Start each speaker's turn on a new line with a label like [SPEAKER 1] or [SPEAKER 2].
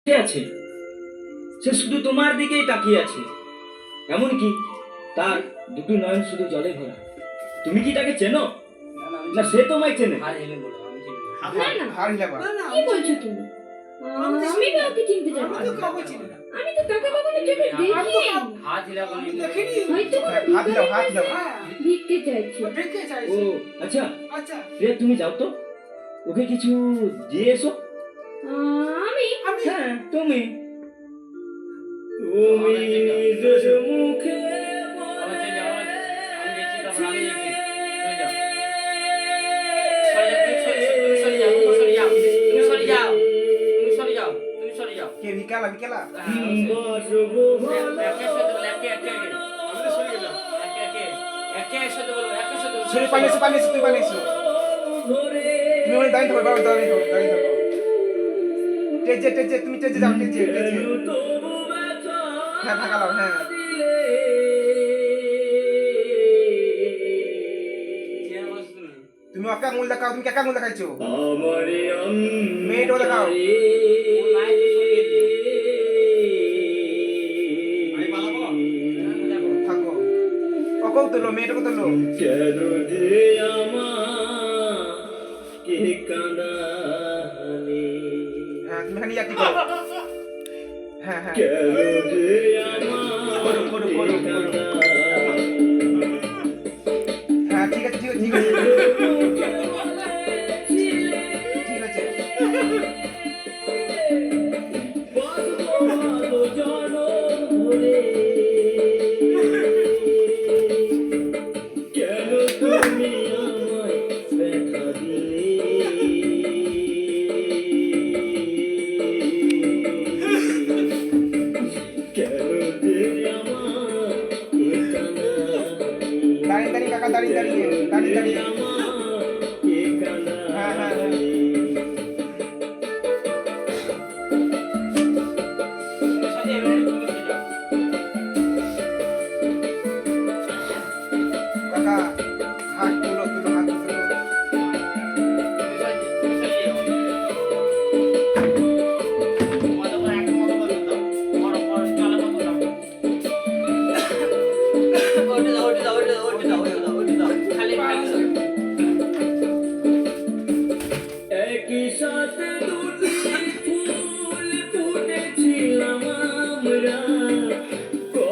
[SPEAKER 1] আছে, সে শুধু তোমার দিকেই তাকিয়ে আছে। এমনকি তার দুটো নয়ন শুধু জলে ভরা। তুমি কি তাকে চেনো? না সে তোমায় চেনে?
[SPEAKER 2] হার হেলে বলো, আমি চিনি না।
[SPEAKER 3] হার হিলাবা।
[SPEAKER 4] কি বলছো তুমি? আমি কাউকে চিনতে জানি না।
[SPEAKER 3] আমি তো কাউকে চিনি না।
[SPEAKER 4] আমি তো তাকে কখনো চোখে দেখিনি।
[SPEAKER 2] হাত হিলা বলি,
[SPEAKER 3] দেখিনি।
[SPEAKER 4] হয়তো কোনো
[SPEAKER 3] হাত হিলাও, হাত হিলাও।
[SPEAKER 4] ভিক্ষে চাইছে।
[SPEAKER 3] ভিক্ষে
[SPEAKER 1] ও
[SPEAKER 3] চাইছে।
[SPEAKER 1] আচ্ছা,
[SPEAKER 3] আচ্ছা।
[SPEAKER 1] প্রিয়া তুমি যাও তো, ওকে কিছু দিয়ে এসো।
[SPEAKER 4] আমি
[SPEAKER 1] হ্যাঁ তুমি। তুমি যে মুখে
[SPEAKER 2] আমি গেছি, তারপর আমি গেছি। সরে যাও, তুমি সরে যাও, তুমি সরে যাও, তুমি সরে যাও, তুমি সরে যাও।
[SPEAKER 3] কে ভিকালা ভিকালা?
[SPEAKER 1] বসবো
[SPEAKER 2] একে সাথে বলো, একে একে একে। আমি তো সরে গেলাম। একে একে একে সাথে বলো, একে সাথে বলো।
[SPEAKER 3] সরে পালিয়েছো পালিয়েছো তুই পালিয়েছো। তুমি ওই দাঁড়িয়ে থাকো বাবা, দাঁড়িয়ে থাকো দাঁড়িয়ে থাকো। টেজে টেজে তুমি টেজে যাও, টেজে টেজে। হ্যাঁ ভাগালাও, হ্যাঁ।
[SPEAKER 2] কে বলছো তুমি?
[SPEAKER 3] তুমি ওকে আঙুল দেখাও, তুমি কাকে আঙুল দেখাইছো?
[SPEAKER 1] আমারে
[SPEAKER 3] মেয়েটাও দেখাও।
[SPEAKER 2] ও নাই তো সরিয়ে দিও। আমি পালাবো? দেখো।
[SPEAKER 3] থাকো। ওকেও তোলো, মেয়েটাকে তোলো।
[SPEAKER 1] কেন যে আমাকে কাঁদালে,
[SPEAKER 3] হ্যাঁ তুমি খালি ইয়াকি করো। হ্যাঁ হ্যাঁ।
[SPEAKER 1] কেন যে
[SPEAKER 3] করো করো করো
[SPEAKER 1] আমাকে
[SPEAKER 3] করো।
[SPEAKER 1] কাঁদালে।
[SPEAKER 3] হ্যাঁ ঠিক আছে ঠিক আছে ঠিক আছে ঠিক আছে।
[SPEAKER 1] কেন তুমি আমায় ব্যথা দিলে? কেন যে আমাকে কাঁদালে?
[SPEAKER 3] দাঁড়িয়ে দাঁড়িয়ে কাকা, দাঁড়িয়ে দাঁড়িয়ে দাঁড়িয়ে দাঁড়িয়ে